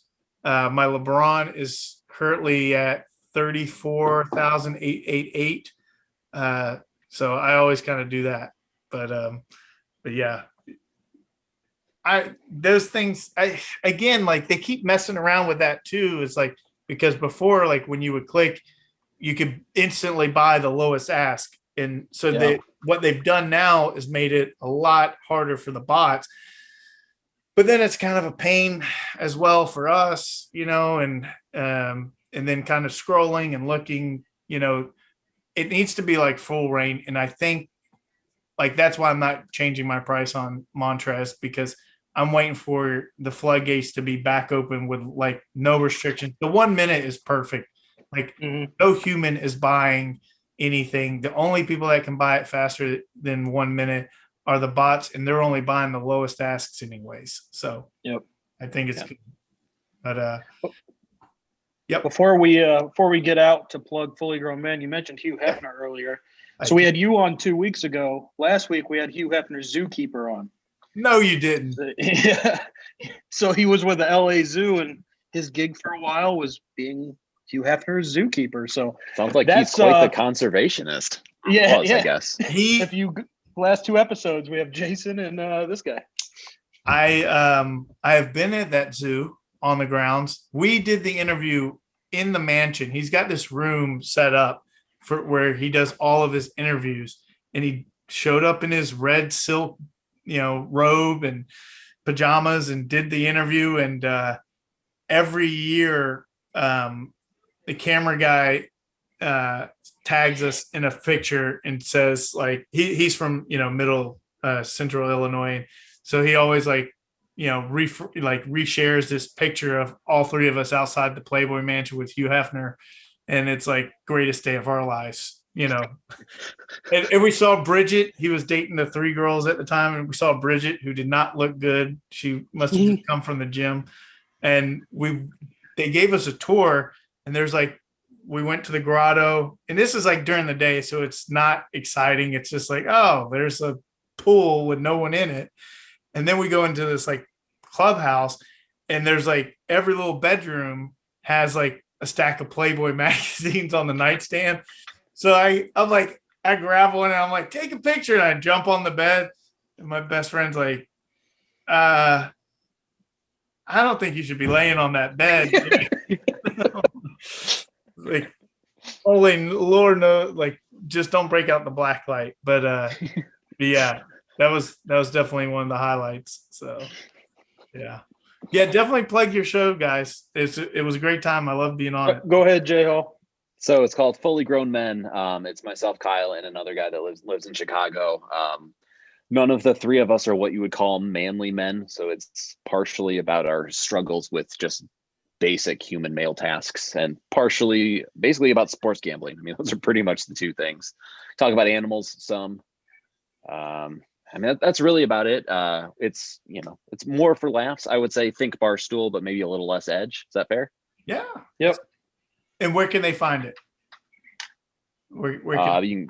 My LeBron is currently at $34,888. So I always kind of do that. But yeah. Those things again, like they keep messing around with that too. It's like, because before, like when you would click, you could instantly buy the lowest ask. And so what they've done now is made it a lot harder for the bots. But then it's kind of a pain as well for us, and then kind of scrolling and looking, it needs to be like full rain. And I think like that's why I'm not changing my price on Montrez, because I'm waiting for the floodgates to be back open with like no restrictions. The 1 minute is perfect. Like no human is buying anything. The only people that can buy it faster than 1 minute are the bots, and they're only buying the lowest asks anyways. So I think it's good. But Before we get out to plug Fully Grown Men, you mentioned Hugh Hefner earlier. So we had you on 2 weeks ago. Last week we had Hugh Hefner's zookeeper on. No, you didn't. Yeah. So he was with the LA Zoo, and his gig for a while was being Hugh Hefner's zookeeper. So sounds like he's quite the conservationist. Yeah, I guess. If you last 2 episodes, we have Jason and this guy. I have been at that zoo on the grounds. We did the interview in the mansion. He's got this room set up for where he does all of his interviews, and he showed up in his red silk, robe and pajamas and did the interview. And every year, the camera guy tags us in a picture and says, like, he's from middle central Illinois, so he always reshares this picture of all 3 of us outside the Playboy Mansion with Hugh Hefner, and it's like greatest day of our lives. And we saw Bridget. He was dating the 3 girls at the time, and we saw Bridget, who did not look good. She must have just come from the gym. And they gave us a tour, and we went to the grotto, and this is like during the day, so it's not exciting. It's just like, oh, there's a pool with no one in it. And then we go into this like clubhouse, and there's like every little bedroom has like a stack of Playboy magazines on the nightstand. So I grab one and I'm like, take a picture. And I jump on the bed, and my best friend's like, I don't think you should be laying on that bed. Like, only Lord knows, like, just don't break out the black light. But yeah, that was definitely one of the highlights. So yeah, definitely plug your show, guys. It was a great time. I love being on it. Go ahead, J Hall. So it's called Fully Grown Men. It's myself, Kyle, and another guy that lives in Chicago. None of the 3 of us are what you would call manly men. So it's partially about our struggles with just basic human male tasks, and partially basically about sports gambling. I mean, those are pretty much the 2 things. Talk about animals some. That's really about it. It's more for laughs. I would say think Barstool, but maybe a little less edge. Is that fair? Yeah. Yep. And where can they find it?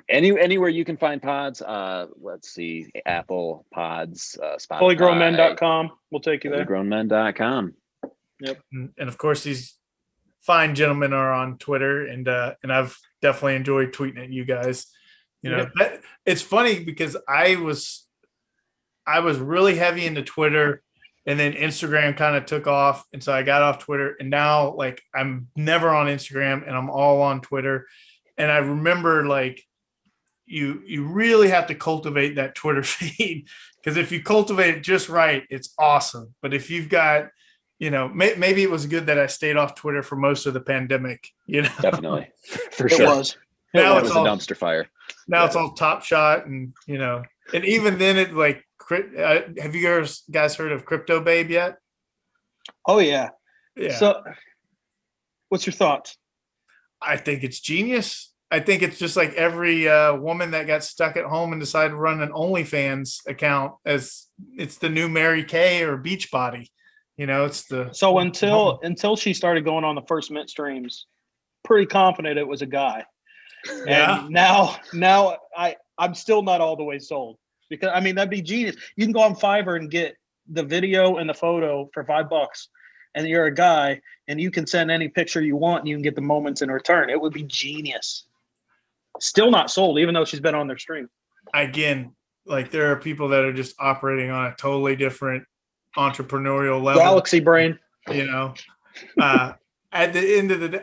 Anywhere you can find pods. Let's see, Apple Pods, Spotify. FullyGrownMen.com. We'll take you there. FullyGrownMen.com. Yep. And of course, these fine gentlemen are on Twitter, and I've definitely enjoyed tweeting at you guys. It's funny because I was really heavy into Twitter, and then Instagram kind of took off, and so I got off Twitter, and now like I'm never on Instagram, and I'm all on Twitter. And I remember like you really have to cultivate that Twitter feed, because if you cultivate it just right, it's awesome. But if you've got maybe it was good that I stayed off Twitter for most of the pandemic. Definitely, for sure. It was. Now it's all a dumpster fire. Now it's all TopShot, and and even then it like. Have you guys heard of Crypto Babe yet? Oh yeah. Yeah. So, what's your thoughts? I think it's genius. I think it's just like every woman that got stuck at home and decided to run an OnlyFans account, as it's the new Mary Kay or Beachbody. It's the until she started going on the First Mint streams, pretty confident it was a guy. Yeah. And now I'm still not all the way sold, because that'd be genius. You can go on Fiverr and get the video and the photo for $5, and you're a guy, and you can send any picture you want, and you can get the moments in return. It would be genius. Still not sold, even though she's been on their stream. Again, like there are people that are just operating on a totally different entrepreneurial level. Galaxy brain. At the end of the day,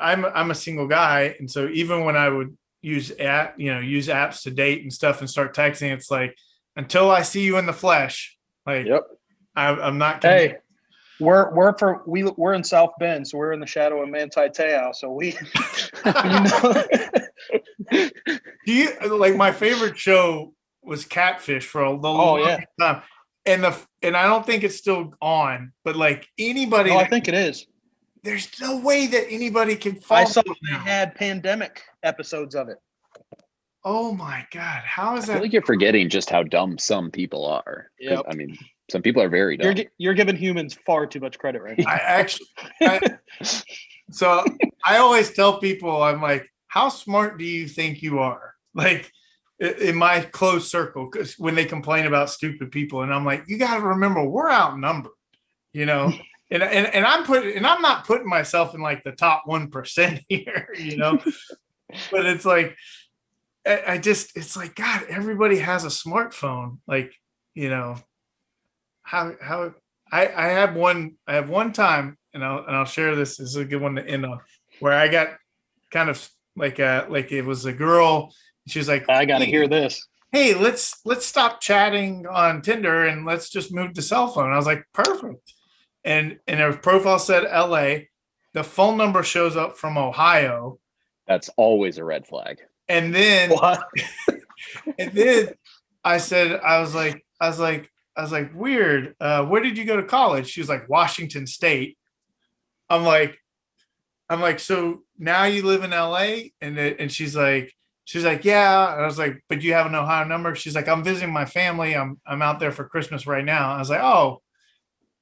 I'm a single guy, and so even when I would use apps to date and stuff and start texting, it's like, until I see you in the flesh, like, yep. I'm not convinced. Hey, we're in South Bend, so we're in the shadow of Manti Te'o. So we, Do you like my favorite show was Catfish for a long time, and I don't think it's still on, but like anybody, I think it is. There's no way that anybody can follow. I saw they had pandemic episodes of it. Oh my God. How is that? I feel like you're forgetting just how dumb some people are. Yep. I mean, some people are very dumb. You're giving humans far too much credit right now. So I always tell people, I'm like, how smart do you think you are? Like in my close circle, because when they complain about stupid people, and I'm like, you got to remember, we're outnumbered, you know? And I'm not putting myself in like the top 1% here, you know, but it's like, it's like, God, everybody has a smartphone. Like, you know, how I have one time, and I'll share this. This is a good one to end on, where I got kind of like it was a girl. She's like, I got to hear this. Hey, let's stop chatting on Tinder and let's just move to cell phone. I was like, perfect. And her profile said LA. The phone number shows up from Ohio. That's always a red flag. And then what? And then I was like, weird. Where did you go to college? She was like, Washington State. I'm like, so now you live in LA? And she's like, yeah. And I was like, but you have an Ohio number? She's like, I'm visiting my family. I'm out there for Christmas right now. I was like, oh.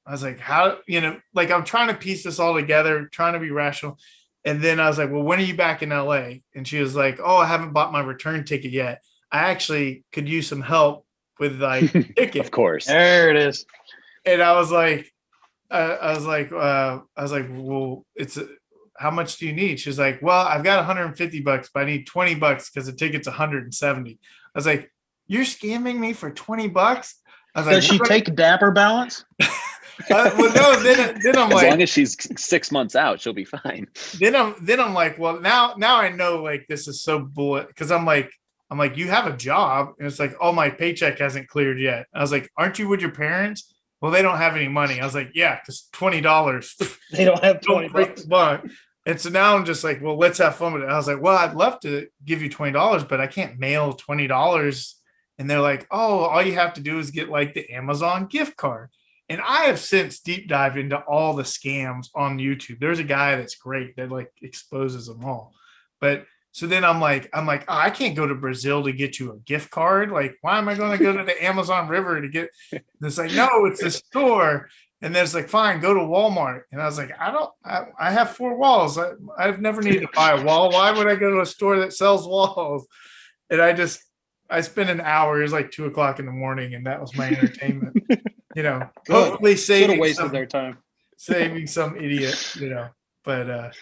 I was like, how, you know, like I'm trying to piece this all together, trying to be rational. And then I was like, well, when are you back in LA? And she was like, oh, I haven't bought my return ticket yet. I actually could use some help with like ticket. Of course. There it is. And I was like, well, it's how much do you need? She's like, well, I've got $150, but I need $20 because the ticket's $170. I was like, you're scamming me for $20? I was like, does she take Dapper Balance? Well, no. Then I'm as like, long as she's 6 months out, she'll be fine. Then I'm like, well, now I know like this is so bullet because I'm like, you have a job, and it's like, oh, my paycheck hasn't cleared yet. I was like, aren't you with your parents? Well, they don't have any money. I was like, yeah, because $20. They don't have $20. And so now I'm just like, well, let's have fun with it. I was like, well, I'd love to give you $20, but I can't mail $20. And they're like, oh, all you have to do is get like the Amazon gift card. And I have since deep dived into all the scams on YouTube. There's a guy that's great that like exposes them all. But so then I'm like, oh, I can't go to Brazil to get you a gift card. Like, why am I going to go to the Amazon River to get? And it's like, no, it's a store. And then it's like, fine, go to Walmart. And I was like, I have 4 walls. I've never needed to buy a wall. Why would I go to a store that sells walls? And I spent an hour. It was like 2:00 in the morning, and that was my entertainment. You know, hopefully saving wasted their time, saving some idiot. You know, but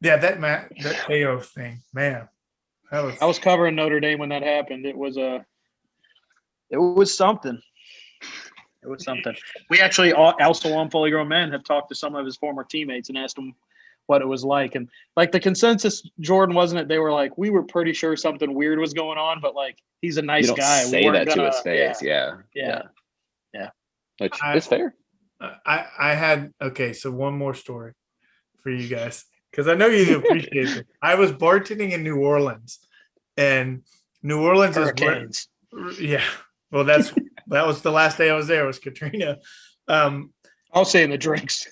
yeah, that Teo thing, man. I was covering Notre Dame when that happened. It was something. It was something. We actually also on Fully Grown Men have talked to some of his former teammates and asked them what it was like. And like the consensus, Jordan, wasn't it? They were like, we were pretty sure something weird was going on, but like, he's a nice guy. Say that to his face. Yeah. Which is fair. I had, okay. So one more story for you guys, because I know you appreciate it. I was bartending in New Orleans, and New Orleans Hurricanes. Yeah. Well, that was the last day I was there. Was Katrina. I'll say in the drinks.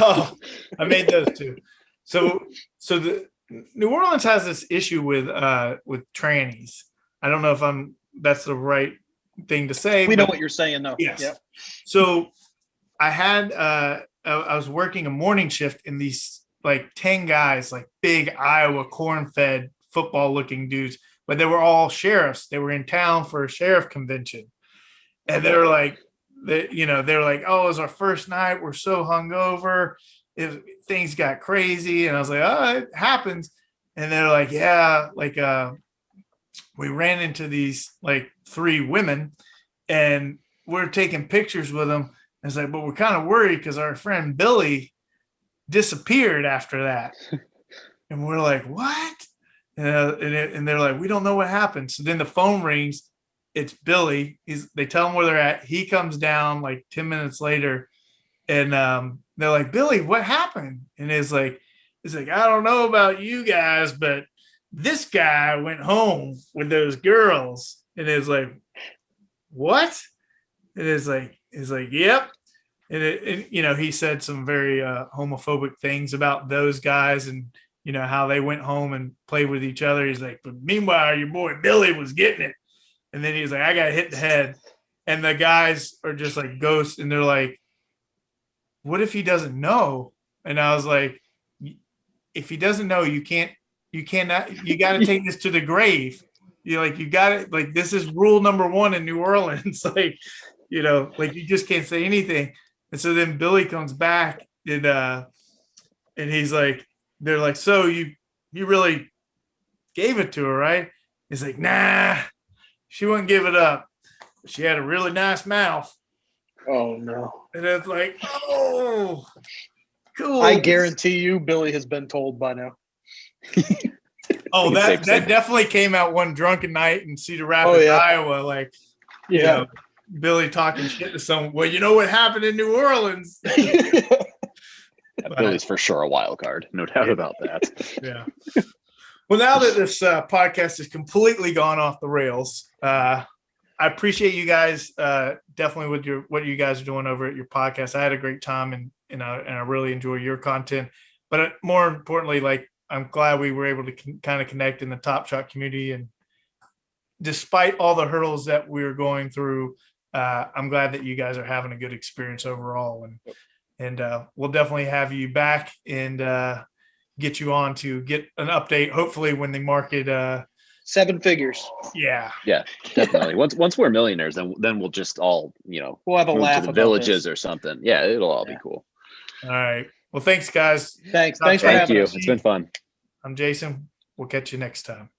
Oh, I made those too. So the New Orleans has this issue with trannies. I don't know if that's the right thing to say. We know what you're saying, though. Yes. Yep. So I had I was working a morning shift, in these like 10 guys, like big Iowa corn-fed football-looking dudes, but they were all sheriffs. They were in town for a sheriff convention, and they were like, oh, it was our first night. We're so hungover. Things got crazy. And I was like, oh, it happens. And they're like, yeah, like we ran into these like 3 women, and we're taking pictures with them. And it's like, but we're kind of worried because our friend Billy disappeared after that. And we're like, what? And they're like, we don't know what happened. So then the phone rings. It's Billy. They tell him where they're at. He comes down like 10 minutes later, And they're like, Billy, what happened? And it's like, I don't know about you guys, but this guy went home with those girls. And it's like, what? And it's like, yep. And he said some very homophobic things about those guys and, how they went home and played with each other. He's like, but meanwhile, your boy Billy was getting it. And then he's like, I got hit in the head. And the guys are just like ghosts. And they're like, what if he doesn't know? And I was like, if he doesn't know, you got to take this to the grave. You got it. Like, this is rule number 1 in New Orleans. Like, you just can't say anything. And so then Billy comes back and he's like, they're like, so you really gave it to her, right? He's like, nah, she wouldn't give it up. She had a really nice mouth. Oh no. And it's like, oh, cool. I guarantee you Billy has been told by now. Oh, that definitely came out one drunken night in Cedar Rapids, Iowa. Like, Billy talking shit to someone. Well, you know what happened in New Orleans? Billy's for sure a wild card. No doubt about that. Yeah. Well, now that this podcast has completely gone off the rails, I appreciate you guys definitely with what you guys are doing over at your podcast. I had a great time and I really enjoy your content. But more importantly, like, I'm glad we were able to kind of connect in the TopShot community. And despite all the hurdles that we were going through, I'm glad that you guys are having a good experience overall. And we'll definitely have you back and get you on to get an update, hopefully when the market 7 figures. Yeah, definitely. Once we're millionaires, then we'll just all we'll have a laugh to the villages or something. Yeah, it'll all be cool. All right. Well, thanks, guys. Thanks for having us. It's been fun. I'm Jason. We'll catch you next time.